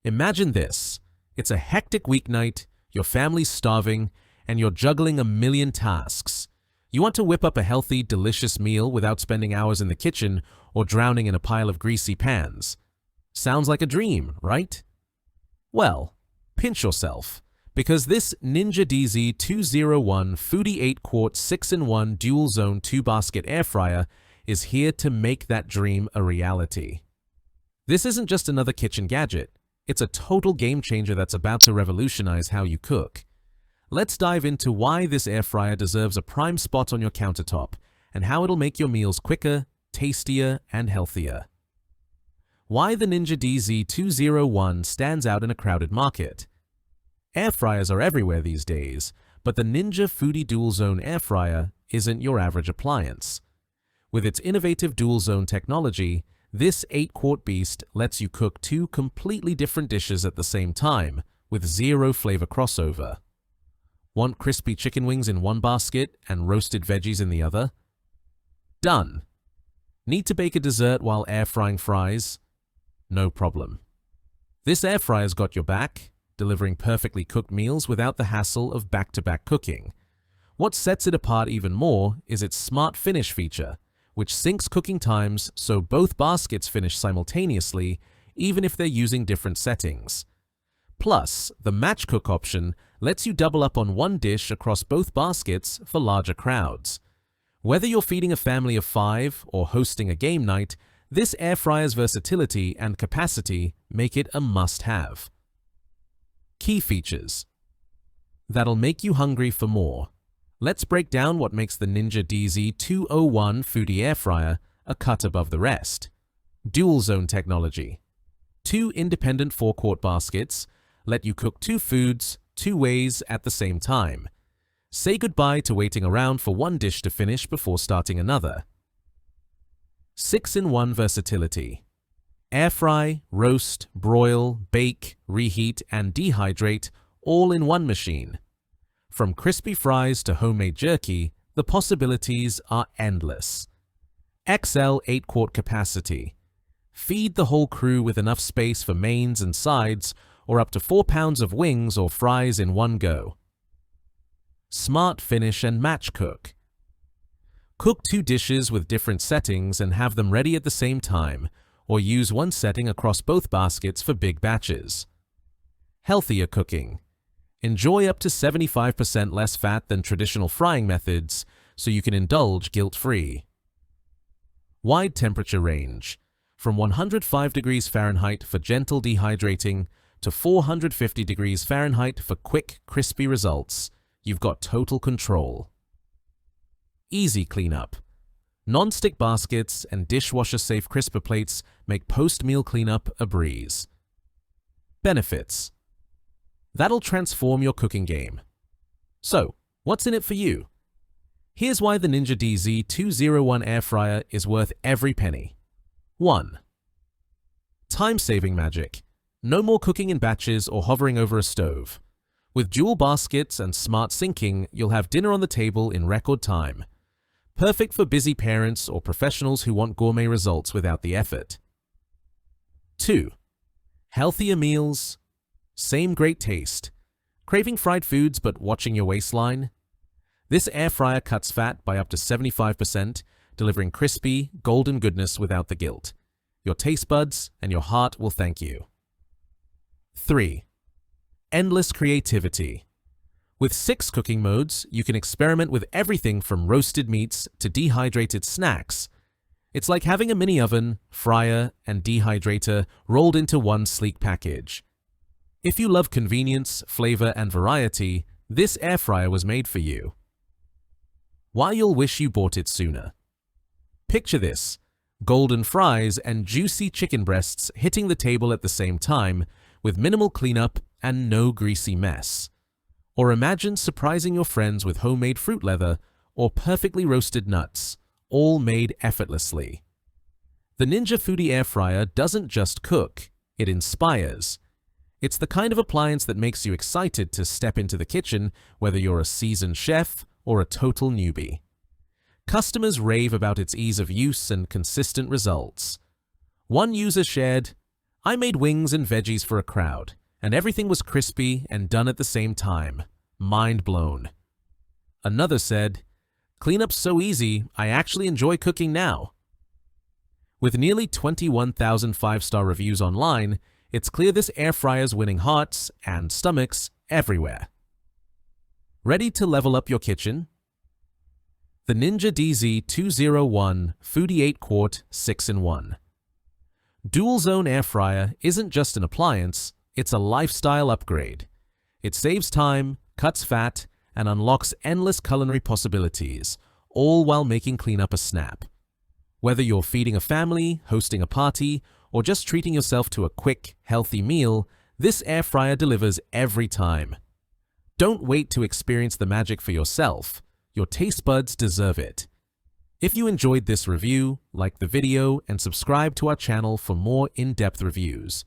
Imagine this. It's a hectic weeknight, your family's starving, and you're juggling a million tasks. You want to whip up a healthy, delicious meal without spending hours in the kitchen or drowning in a pile of greasy pans. Sounds like a dream, right? Well, pinch yourself, because this Ninja DZ201 Foodi 8-quart 6-in-1 DualZone 2-basket air fryer is here to make that dream a reality. This isn't just another kitchen gadget. It's a total game changer that's about to revolutionize how you cook. Let's dive into why this air fryer deserves a prime spot on your countertop and how it'll make your meals quicker, tastier, and healthier. Why the Ninja DZ201 stands out in a crowded market. Air fryers are everywhere these days, but the Ninja Foodi DualZone air fryer isn't your average appliance. With its innovative DualZone technology, this 8-quart beast lets you cook two completely different dishes at the same time, with zero flavor crossover. Want crispy chicken wings in one basket and roasted veggies in the other? Done. Need to bake a dessert while air frying fries? No problem. This air fryer's got your back, delivering perfectly cooked meals without the hassle of back-to-back cooking. What sets it apart even more is its Smart Finish feature, which syncs cooking times so both baskets finish simultaneously, even if they're using different settings. Plus, the Match Cook option lets you double up on one dish across both baskets for larger crowds. Whether you're feeding a family of 5 or hosting a game night, this air fryer's versatility and capacity make it a must-have. Key features that'll make you hungry for more. Let's break down what makes the Ninja DZ201 Foodi air fryer a cut above the rest. DualZone Technology. 2 independent 4-quart baskets let you cook 2 foods 2 ways at the same time. Say goodbye to waiting around for one dish to finish before starting another. 6-in-1 versatility. Air fry, roast, broil, bake, reheat, and dehydrate all in one machine. From crispy fries to homemade jerky, the possibilities are endless. XL 8-quart capacity. Feed the whole crew with enough space for mains and sides, or up to 4 pounds of wings or fries in one go. Smart Finish and Match Cook. Cook 2 dishes with different settings and have them ready at the same time, or use one setting across both baskets for big batches. Healthier cooking. Enjoy up to 75% less fat than traditional frying methods, so you can indulge guilt-free. Wide temperature range. From 105 degrees Fahrenheit for gentle dehydrating to 450 degrees Fahrenheit for quick, crispy results, you've got total control. Easy cleanup. Non-stick baskets and dishwasher-safe crisper plates make post-meal cleanup a breeze. Benefits. That'll transform your cooking game. So, what's in it for you? Here's why the Ninja DZ201 air fryer is worth every penny. 1. Time-saving magic. No more cooking in batches or hovering over a stove. With dual baskets and smart syncing, you'll have dinner on the table in record time. Perfect for busy parents or professionals who want gourmet results without the effort. 2. Healthier meals. Same great taste. Craving fried foods but watching your waistline? This air fryer cuts fat by up to 75%, delivering crispy, golden goodness without the guilt. Your taste buds and your heart will thank you. 3. Endless creativity. With 6 cooking modes, you can experiment with everything from roasted meats to dehydrated snacks. It's like having a mini oven, fryer, and dehydrator rolled into one sleek package. If you love convenience, flavor, and variety, this air fryer was made for you. Why you'll wish you bought it sooner. Picture this: golden fries and juicy chicken breasts hitting the table at the same time, with minimal cleanup and no greasy mess. Or imagine surprising your friends with homemade fruit leather or perfectly roasted nuts, all made effortlessly. The Ninja Foodi air fryer doesn't just cook, it inspires. It's the kind of appliance that makes you excited to step into the kitchen, whether you're a seasoned chef or a total newbie. Customers rave about its ease of use and consistent results. One user shared, I made wings and veggies for a crowd, and everything was crispy and done at the same time. Mind blown. Another said, "Cleanup's so easy, I actually enjoy cooking now." With nearly 21,000 five-star reviews online, it's clear this air fryer's winning hearts and stomachs everywhere. Ready to level up your kitchen? The Ninja DZ201 Foodi 8-quart 6-in-1. DualZone Air Fryer isn't just an appliance, it's a lifestyle upgrade. It saves time, cuts fat, and unlocks endless culinary possibilities, all while making cleanup a snap. Whether you're feeding a family, hosting a party, or just treating yourself to a quick, healthy meal, this air fryer delivers every time. Don't wait to experience the magic for yourself. Your taste buds deserve it. If you enjoyed this review, like the video and subscribe to our channel for more in-depth reviews.